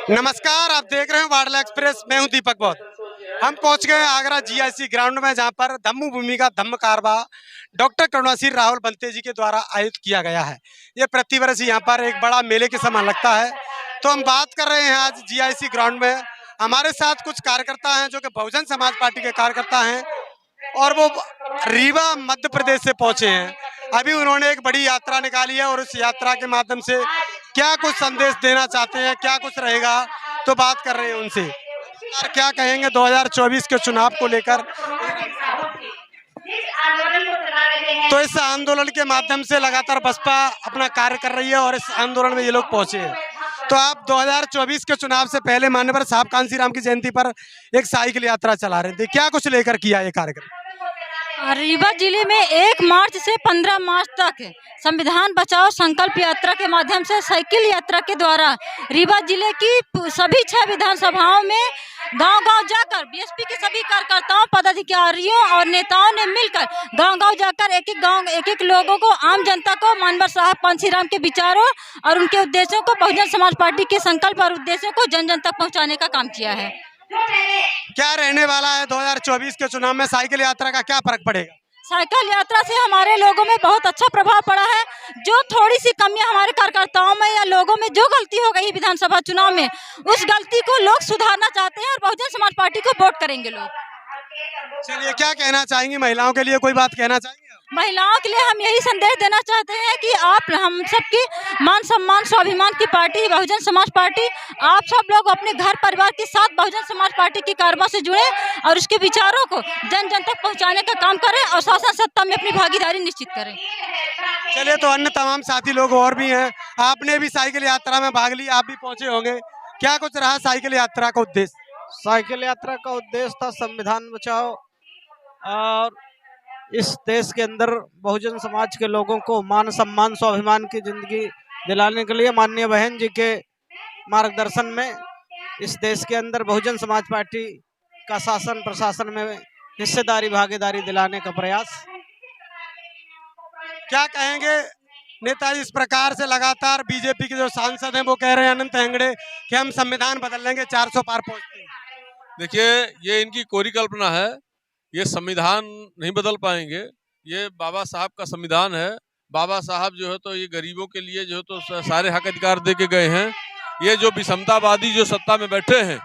नमस्कार, आप देख रहे हैं वाडला एक्सप्रेस। मैं हूं दीपक बौद्ध। हम पहुंच गए आगरा जीआईसी ग्राउंड में, जहां पर धम्म भूमि का धम्म कारवा डॉक्टर करुणासिर राहुल बंते जी के द्वारा आयोजित किया गया है। ये प्रतिवर्ष यहां पर एक बड़ा मेले के समान लगता है। तो हम बात कर रहे हैं आज जीआईसी ग्राउंड में। हमारे साथ कुछ कार्यकर्ता हैं जो कि बहुजन समाज पार्टी के कार्यकर्ता हैं और वो रीवा मध्य प्रदेश से पहुंचे हैं। अभी उन्होंने एक बड़ी यात्रा निकाली है और उस यात्रा के माध्यम से क्या कुछ संदेश देना चाहते हैं, क्या कुछ रहेगा, तो बात कर रहे हैं उनसे। और क्या कहेंगे 2024 के चुनाव को लेकर। तो इस आंदोलन के माध्यम से लगातार बसपा अपना कार्य कर रही है और इस आंदोलन में ये लोग पहुंचे हैं। तो आप 2024 के चुनाव से पहले माननीय साहब कांशीराम की जयंती पर एक साइकिल यात्रा चला रहे थे, क्या कुछ लेकर किया ये कार्यक्रम? रीवा जिले में 1 मार्च से 15 मार्च तक संविधान बचाओ संकल्प यात्रा के माध्यम से साइकिल यात्रा के द्वारा रीवा जिले की सभी 6 विधानसभाओं में गांव-गांव जाकर बीएसपी के सभी कार्यकर्ताओं, पदाधिकारियों और नेताओं ने मिलकर गांव-गांव जाकर एक-एक लोगों को, आम जनता को मानवर साहब कांशीराम के विचारों और उनके उद्देश्यों को, बहुजन समाज पार्टी के संकल्प और उद्देश्यों को जन जन तक पहुँचाने का काम किया है। क्या रहने वाला है 2024 के चुनाव में? साइकिल यात्रा का क्या फर्क पड़ेगा? साइकिल यात्रा से हमारे लोगों में बहुत अच्छा प्रभाव पड़ा है। जो थोड़ी सी कमियां हमारे कार्यकर्ताओं में या लोगों में जो गलती हो गई विधानसभा चुनाव में, उस गलती को लोग सुधारना चाहते हैं और बहुजन समाज पार्टी को वोट करेंगे लोग। चलिए, क्या कहना चाहेंगी? महिलाओं के लिए कोई बात कहना चाहेंगे? महिलाओं के लिए हम यही संदेश देना चाहते हैं कि आप हम सबकी मान सम्मान स्वाभिमान की पार्टी बहुजन समाज पार्टी, आप सब लोग अपने घर परिवार के साथ बहुजन समाज पार्टी की कारवा से जुड़े और उसके विचारों को जन जन तक पहुंचाने का काम करें और शासन सत्ता में अपनी भागीदारी निश्चित करें। चलिए, तो अन्य तमाम साथी लोग और भी हैं। आपने भी साइकिल यात्रा में भाग लिया, आप भी पहुंचे होंगे। क्या कुछ रहा साइकिल यात्रा का उद्देश्य? साइकिल यात्रा का उद्देश्य था संविधान बचाओ और इस देश के अंदर बहुजन समाज के लोगों को मान सम्मान स्वाभिमान की जिंदगी दिलाने के लिए माननीय बहन जी के मार्गदर्शन में इस देश के अंदर बहुजन समाज पार्टी का शासन प्रशासन में हिस्सेदारी भागीदारी दिलाने का प्रयास। क्या कहेंगे नेताजी? इस प्रकार से लगातार बीजेपी के जो सांसद हैं वो कह रहे हैं, अनंत हेगड़े, कि हम संविधान बदल लेंगे, 400 पार पहुंचते हैं। देखिए, ये इनकी कोरी कल्पना है। ये संविधान नहीं बदल पाएंगे। ये बाबा साहब का संविधान है। बाबा साहब जो है तो ये गरीबों के लिए जो है तो सारे हक अधिकार दे के गए हैं। ये जो विषमतावादी जो सत्ता में बैठे हैं,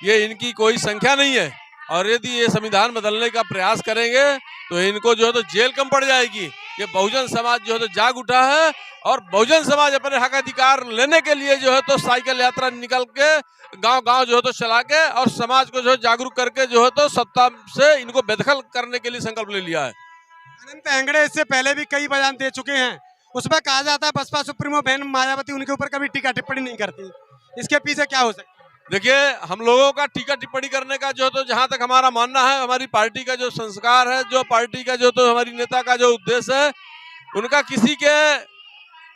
ये इनकी कोई संख्या नहीं है। और यदि ये संविधान बदलने का प्रयास करेंगे तो इनको जो है तो जेल कम पड़ जाएगी। ये बहुजन समाज जो है तो जाग उठा है और बहुजन समाज अपने हक अधिकार लेने के लिए जो है तो साइकिल यात्रा निकल के गांव-गांव जो है तो चला के और समाज को जो है जागरूक करके जो है तो सत्ता से इनको बेदखल करने के लिए संकल्प ले लिया है। अनंत हेगड़े इससे पहले भी कई बयान दे चुके हैं। उसमें कहा जाता है बसपा सुप्रीमो बहन मायावती उनके ऊपर कभी टीका टिप्पणी नहीं करती। इसके पीछे क्या हो सकता है? देखिए, हम लोगों का टीका टिप्पणी करने का जो तो जहां तक हमारा मानना है, हमारी पार्टी का जो संस्कार है, जो पार्टी का जो तो हमारी नेता का जो उद्देश्य है, उनका किसी के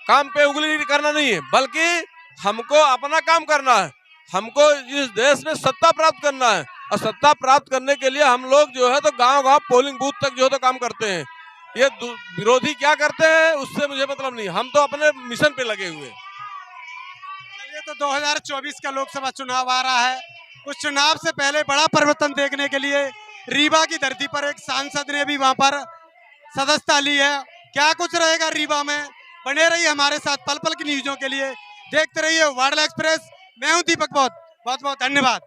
काम पे उंगली करना नहीं है, बल्कि हमको अपना काम करना है। हमको इस देश में सत्ता प्राप्त करना है और सत्ता प्राप्त करने के लिए हम लोग जो है तो गांव-गांव पोलिंग बूथ तक जो है तो काम करते हैं। ये विरोधी क्या करते हैं उससे मुझे मतलब नहीं, हम तो अपने मिशन पे लगे हुए। तो 2024 का लोकसभा चुनाव आ रहा है। उस चुनाव से पहले बड़ा परिवर्तन देखने के लिए रीवा की धरती पर एक सांसद ने भी वहां पर सदस्यता ली है। क्या कुछ रहेगा रीवा में? बने रहिए हमारे साथ पल पल की न्यूज़ों के लिए। देखते रहिए वाडला एक्सप्रेस। मैं हूं दीपक बौद्ध। बहुत बहुत धन्यवाद।